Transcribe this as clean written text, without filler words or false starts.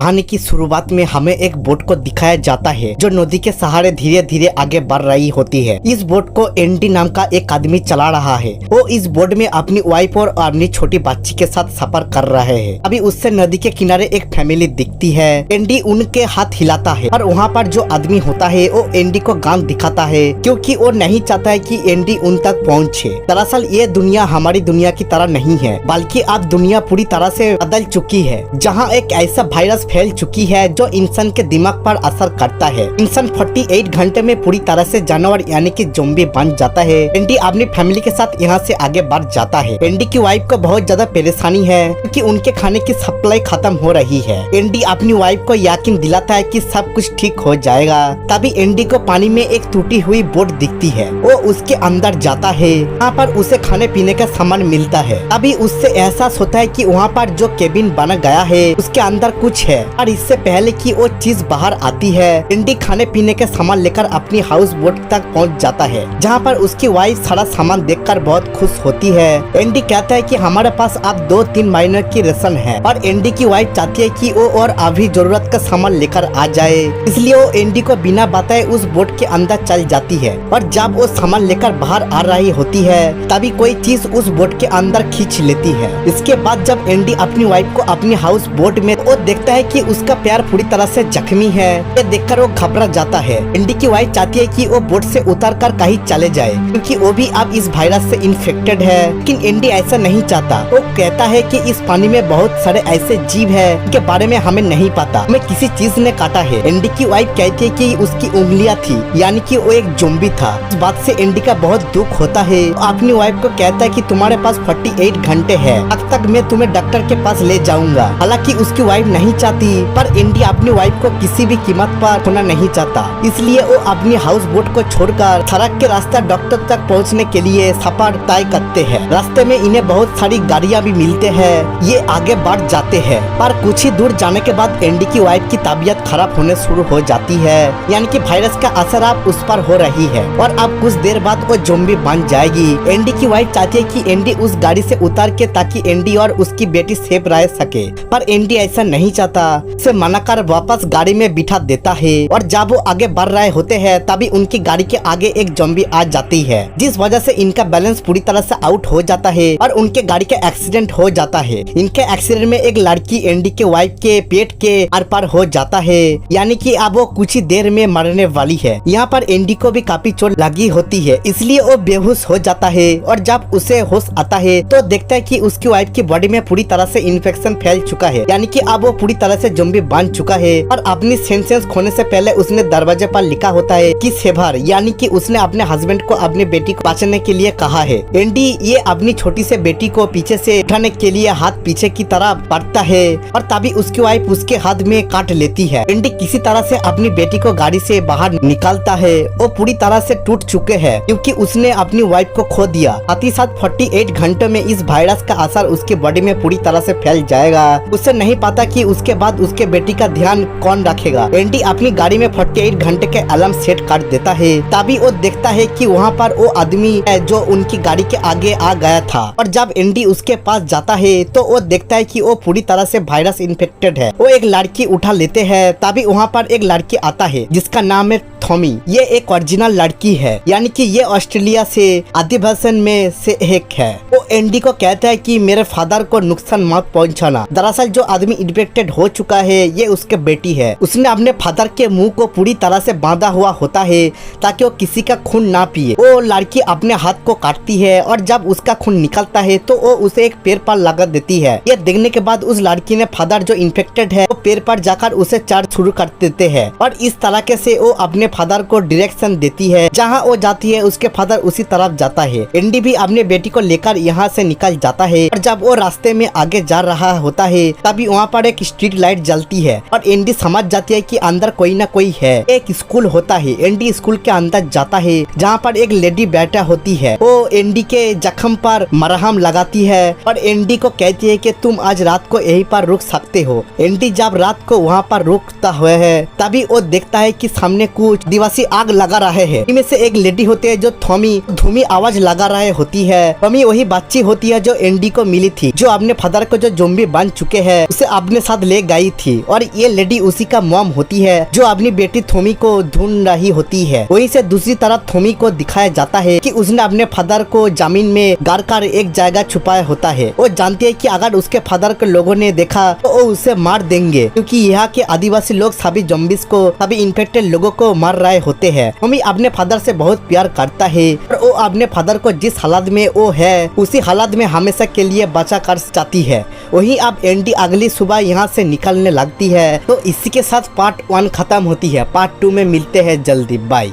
कहानी की शुरुआत में हमें एक बोट को दिखाया जाता है जो नदी के सहारे धीरे धीरे आगे बढ़ रही होती है। इस बोट को एंडी नाम का एक आदमी चला रहा है। वो इस बोट में अपनी वाइफ और अपनी छोटी बच्ची के साथ सफर कर रहे हैं। अभी उससे नदी के किनारे एक फैमिली दिखती है। एंडी उनके हाथ हिलाता है और वहाँ पर जो आदमी होता है वो एंडी को गान दिखाता है क्योंकि वो नहीं चाहता है कि एंडी उन तक पहुँचे। दरअसल ये दुनिया हमारी दुनिया की तरह नहीं है, बल्कि अब दुनिया पूरी तरह से बदल चुकी है, जहाँ एक ऐसा वायरस फैल चुकी है जो इंसान के दिमाग पर असर करता है। इंसान 48 घंटे में पूरी तरह से जानवर यानी कि ज़ॉम्बी बन जाता है। एंडी अपनी फैमिली के साथ यहाँ से आगे बढ़ जाता है। एंडी की वाइफ को बहुत ज्यादा परेशानी है क्योंकि उनके खाने की सप्लाई खत्म हो रही है। एंडी अपनी वाइफ को यकीन दिलाता है कि सब कुछ ठीक हो जाएगा। तभी एंडी को पानी में एक टूटी हुई बोट दिखती है। वो उसके अंदर जाता है। यहाँ पर उसे खाने पीने का सामान मिलता है। अभी उससे एहसास होता है कि वहाँ पर जो केबिन बना गया है उसके अंदर कुछ है और इससे पहले कि वो चीज बाहर आती है, एंडी खाने पीने के सामान लेकर अपनी हाउस बोट तक पहुंच जाता है, जहां पर उसकी वाइफ सारा सामान देखकर बहुत खुश होती है। एंडी कहता है कि हमारे पास अब 2-3 महीने की राशन है और एंडी की वाइफ चाहती है कि वो और अभी जरूरत का सामान लेकर आ जाए, इसलिए वो एंडी को बिना बताए उस बोट के अंदर चल जाती है। और जब वो सामान लेकर बाहर आ रही होती है तभी कोई चीज उस बोट के अंदर खींच लेती है। इसके बाद जब एंडी अपनी वाइफ को अपनी हाउस बोट में वो देखता है कि उसका पैर पूरी तरह से जख्मी है। ये देखकर वो घबरा जाता है। एंडी की वाइफ चाहती है कि वो बोट से उतरकर कहीं चले जाए क्योंकि वो भी अब इस वायरस से इन्फेक्टेड है, लेकिन एंडी ऐसा नहीं चाहता। वो कहता है कि इस पानी में बहुत सारे ऐसे जीव है जिनके बारे में हमें नहीं पता, हमें किसी चीज ने काटा है। एंडी की वाइफ कहती है कि उसकी उंगलियां थी, यानी कि वो एक ज़ॉम्बी था। इस बात से एंडी का बहुत दुख होता है। अपनी वाइफ को कहता है कि तुम्हारे पास 48 घंटे है, अब तक मैं तुम्हें डॉक्टर के पास ले जाऊंगा। हालांकि उसकी वाइफ नहीं चाहती, पर एंडी अपनी वाइफ को किसी भी कीमत पर खोना नहीं चाहता, इसलिए वो अपनी हाउस बोट को छोड़कर सड़क के रास्ता डॉक्टर तक पहुंचने के लिए सफर तय करते हैं। रास्ते में इन्हें बहुत सारी गाड़ियां भी मिलते हैं। ये आगे बढ़ जाते हैं, पर कुछ ही दूर जाने के बाद एंडी की वाइफ की तबीयत खराब होने शुरू हो जाती है, यानी कि वायरस का असर अब उस पर हो रही है और अब कुछ देर बाद वो ज़ॉम्बी बन जाएगी। एंडी की वाइफ चाहती है कि एंडी उस गाड़ी से उतर के ताकि एंडी और उसकी बेटी सेफ रह सके, पर एंडी ऐसा नहीं चाहता। उसे मना कर वापस गाड़ी में बिठा देता है और जब वो आगे बढ़ रहे होते हैं तभी उनकी गाड़ी के आगे एक ज़ॉम्बी आ जाती है, जिस वजह से इनका बैलेंस पूरी तरह से आउट हो जाता है और उनके गाड़ी का एक्सीडेंट हो जाता है। इनके एक्सीडेंट में एक लड़की एंडी के वाइफ के पेट के आर पार हो जाता है, यानी कि अब वो कुछ ही देर में मरने वाली है। यहाँ पर एंडी को भी काफी चोट लगी होती है, इसलिए वो बेहोश हो जाता है और जब उसे होश आता है तो देखता है कि उसकी वाइफ की बॉडी में पूरी तरह से इन्फेक्शन फैल चुका है, यानी कि अब वो पूरी तरह से ज़ॉम्बी बन चुका है। और अपनी सेंसेस खोने से पहले उसने दरवाजे पर लिखा होता है कि सेवर, यानी कि उसने अपने हस्बैंड को अपनी बेटी को बचाने के लिए कहा है। एंडी ये अपनी छोटी से बेटी को पीछे से उठाने के लिए हाथ पीछे की तरफ बढ़ता है और तभी उसकी वाइफ उसके हाथ में काट लेती है। एंडी किसी तरह से अपनी बेटी को गाड़ी से बाहर निकालता है। वो पूरी तरह से टूट चुके हैं क्योंकि उसने अपनी वाइफ को खो दिया। साथ ही साथ 48 घंटे में इस वायरस का असर उसकी बॉडी में पूरी तरह से फैल जाएगा। उसे नहीं पता कि उसके बाद उसके बेटी का ध्यान कौन रखेगा। एंडी अपनी गाड़ी में 48 घंटे के अलार्म सेट कर देता है। तभी वो देखता है कि वहाँ पर वो आदमी है जो उनकी गाड़ी के आगे आ गया था और जब एंडी उसके पास जाता है तो वो देखता है कि वो पूरी तरह से वायरस इन्फेक्टेड है। वो एक लड़की उठा लेते हैं। तभी वहाँ पर एक लड़की आता है जिसका नाम है थॉमी। ये एक ओरिजिनल लड़की है, यानी कि ये ऑस्ट्रेलिया से आदिवासी में से एक है। वो एंडी को कहता है कि मेरे फादर को नुकसान मत पहुंचाना। दरअसल जो आदमी इन्फेक्टेड हो चुका है ये उसके बेटी है। उसने अपने फादर के मुंह को पूरी तरह से बांधा हुआ होता है ताकि वो किसी का खून ना पिए। वो लड़की अपने हाथ को काटती है और जब उसका खून निकलता है तो वो उसे एक पेड़ पर लगा देती है। ये देखने के बाद उस लड़की ने फादर जो इन्फेक्टेड है वो पेड़ पर जाकर उसे चार्ज शुरू कर देते हैं और इस तरीके से वो अपने फादर को डायरेक्शन देती है। जहाँ वो जाती है उसके फादर उसी तरफ जाता है। एंडी भी अपने बेटी को लेकर यहाँ से निकल जाता है और जब वो रास्ते में आगे जा रहा होता है तभी वहाँ पर एक स्ट्रीट लाइट जलती है और एंडी समझ जाती है कि अंदर कोई ना कोई है। एक स्कूल होता है। एंडी स्कूल के अंदर जाता है जहाँ पर एक लेडी बैठा होती है। वो एंडी के जख्म पर मरहम लगाती है और एंडी को कहती है कि तुम आज रात को यहीं पर रुक सकते हो। एंडी जब जब रात को वहाँ पर रुकता हुआ है तभी वो देखता है कि सामने कुछ दिवासी आग लगा रहे हैं। इनमें से एक लेडी होती है जो थॉमी धूमी आवाज लगा रहे होती है। थॉमी वही बच्ची होती है जो एंडी को मिली थी, जो अपने फादर को जो ज़ॉम्बी बन चुके हैं उसे अपने साथ ले गई थी। और ये लेडी उसी का मॉम होती है जो अपनी बेटी थॉमी को ढूंढ रही होती है। वहीं से दूसरी तरफ थॉमी को दिखाया जाता है कि उसने अपने फादर को जमीन में गाड़ कर एक जगह छुपाया होता है। वो जानती है कि अगर उसके फादर को लोगों ने देखा तो वो उसे मार देंगे, क्योंकि यहाँ के आदिवासी लोग सभी ज़ॉम्बीज़ को, सभी इन्फेक्टेड लोगों को मार रहे होते हैं। थॉमी अपने फादर से बहुत प्यार करता है और वो अपने फादर को जिस हालत में वो है उसी हालत में हमेशा के लिए बचा कर चाहती है। वहीं अब एंडी अगली सुबह यहाँ से निकलने लगती है। तो इसी के साथ पार्ट 1 खत्म होती है। पार्ट 2 में मिलते हैं जल्दी। बाय।